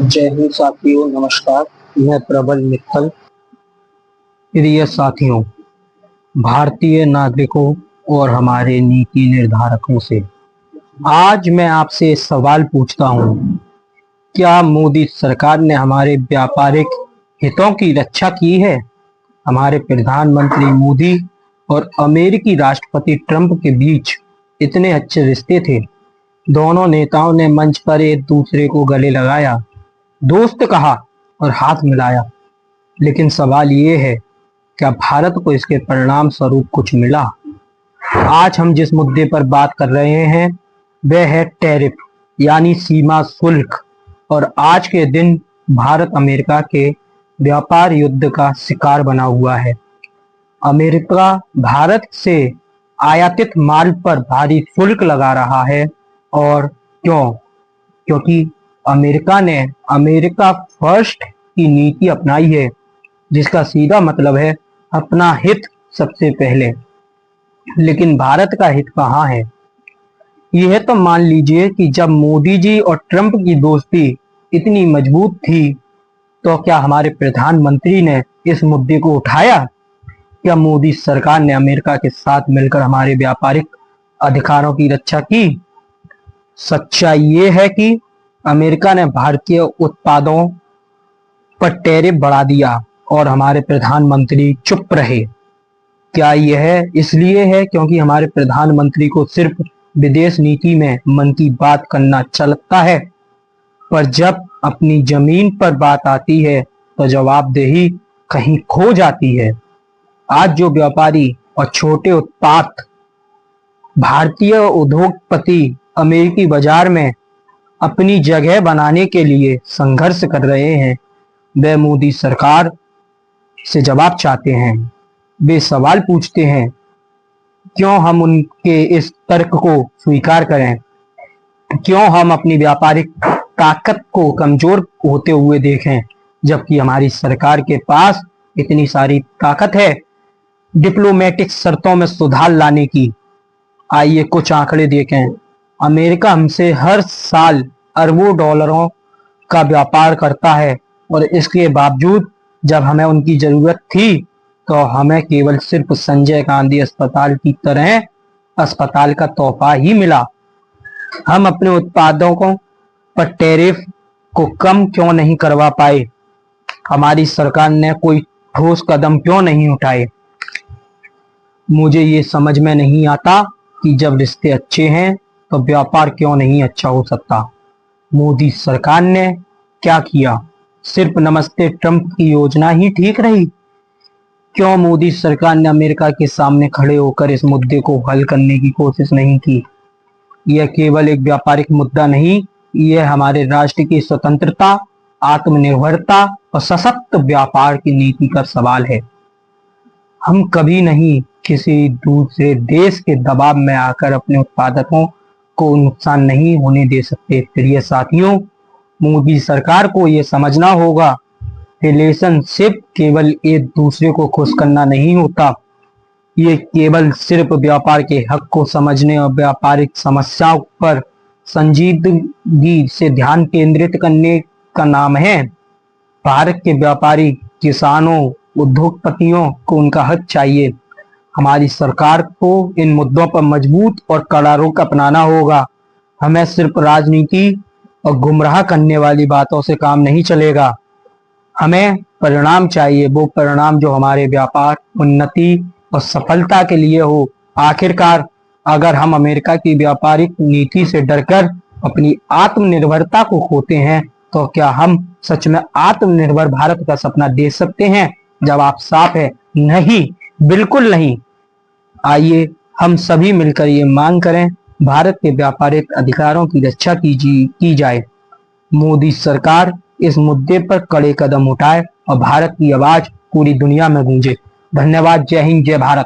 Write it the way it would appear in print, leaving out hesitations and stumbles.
जय हिंद साथियों, नमस्कार। मैं प्रबल मित्तल। प्रिय साथियों, भारतीय नागरिकों और हमारे नीति निर्धारकों से आज मैं आपसे सवाल पूछता हूं, क्या मोदी सरकार ने हमारे व्यापारिक हितों की रक्षा की है? हमारे प्रधानमंत्री मोदी और अमेरिकी राष्ट्रपति ट्रंप के बीच इतने अच्छे रिश्ते थे। दोनों नेताओं ने मंच पर एक दूसरे को गले लगाया, दोस्त कहा और हाथ मिलाया। लेकिन सवाल ये है, क्या भारत को इसके परिणाम स्वरूप कुछ मिला? आज हम जिस मुद्दे पर बात कर रहे हैं वह है टैरिफ यानी सीमा शुल्क। और आज के दिन भारत अमेरिका के व्यापार युद्ध का शिकार बना हुआ है। अमेरिका भारत से आयातित माल पर भारी शुल्क लगा रहा है। और क्यों? क्योंकि अमेरिका ने अमेरिका फर्स्ट की नीति अपनाई है, जिसका सीधा मतलब है अपना हित सबसे पहले। लेकिन भारत का हित कहाँ है? यह तो मान लीजिए कि जब मोदी जी और ट्रंप की दोस्ती इतनी मजबूत थी, तो क्या हमारे प्रधानमंत्री ने इस मुद्दे को उठाया? क्या मोदी सरकार ने अमेरिका के साथ मिलकर हमारे व्यापारिक अधिकारों की रक्षा की? सच्चाई ये है कि अमेरिका ने भारतीय उत्पादों पर टैरिफ बढ़ा दिया और हमारे प्रधानमंत्री चुप रहे। क्या यह इसलिए है क्योंकि हमारे प्रधानमंत्री को सिर्फ विदेश नीति में मन की बात करना अच्छा लगता है, पर जब अपनी जमीन पर बात आती है तो जवाबदेही कहीं खो जाती है? आज जो व्यापारी और छोटे उत्पाद भारतीय उद्योगपति अमेरिकी बाजार में अपनी जगह बनाने के लिए संघर्ष कर रहे हैं, वे मोदी सरकार से जवाब चाहते हैं। वे सवाल पूछते हैं, क्यों हम उनके इस तर्क को स्वीकार करें? क्यों हम अपनी व्यापारिक ताकत को कमजोर होते हुए देखें, जबकि हमारी सरकार के पास इतनी सारी ताकत है डिप्लोमेटिक शर्तों में सुधार लाने की? आइए कुछ आंकड़े देखें। अमेरिका हमसे हर साल अरबों डॉलरों का व्यापार करता है, और इसके बावजूद जब हमें उनकी जरूरत थी तो हमें केवल सिर्फ संजय गांधी अस्पताल की तरह अस्पताल का तोहफा ही मिला। हम अपने उत्पादों पर टैरिफ को कम क्यों नहीं करवा पाए? हमारी सरकार ने कोई ठोस कदम क्यों नहीं उठाए? मुझे ये समझ में नहीं आता कि जब रिश्ते अच्छे हैं तो व्यापार क्यों नहीं अच्छा हो सकता। मोदी सरकार ने क्या किया? सिर्फ नमस्ते ट्रंप की योजना ही ठीक रही? क्यों मोदी सरकार ने अमेरिका के सामने खड़े होकर इस मुद्दे को हल करने की कोशिश नहीं की? यह केवल एक व्यापारिक मुद्दा नहीं, यह हमारे राष्ट्र की स्वतंत्रता, आत्मनिर्भरता और सशक्त व्यापार की नीति का सवाल है। हम कभी नहीं किसी दूसरे देश के दबाव में आकर अपने उत्पादकों को नुकसान नहीं होने दे सकते। प्रिय साथियों, मोदी सरकार को यह समझना होगा, रिलेशनशिप केवल एक दूसरे को खुश करना नहीं होता, ये केवल सिर्फ व्यापार के हक को समझने और व्यापारिक समस्याओं पर संजीदगी से ध्यान केंद्रित करने का नाम है। भारत के व्यापारी, किसानों, उद्योगपतियों को उनका हक चाहिए। हमारी सरकार को इन मुद्दों पर मजबूत और कड़ा रुख अपनाना होगा। हमें सिर्फ राजनीति और गुमराह करने वाली बातों से काम नहीं चलेगा। हमें परिणाम चाहिए, वो परिणाम जो हमारे व्यापार, उन्नति और सफलता के लिए हो। आखिरकार अगर हम अमेरिका की व्यापारिक नीति से डरकर अपनी आत्मनिर्भरता को खोते हैं, तो क्या हम सच में आत्मनिर्भर भारत का सपना देख सकते हैं? जवाब साफ है, नहीं, बिल्कुल नहीं। आइए हम सभी मिलकर ये मांग करें, भारत के व्यापारिक अधिकारों की रक्षा की जाए। मोदी सरकार इस मुद्दे पर कड़े कदम उठाए और भारत की आवाज पूरी दुनिया में गूंजे। धन्यवाद। जय हिंद, जय भारत।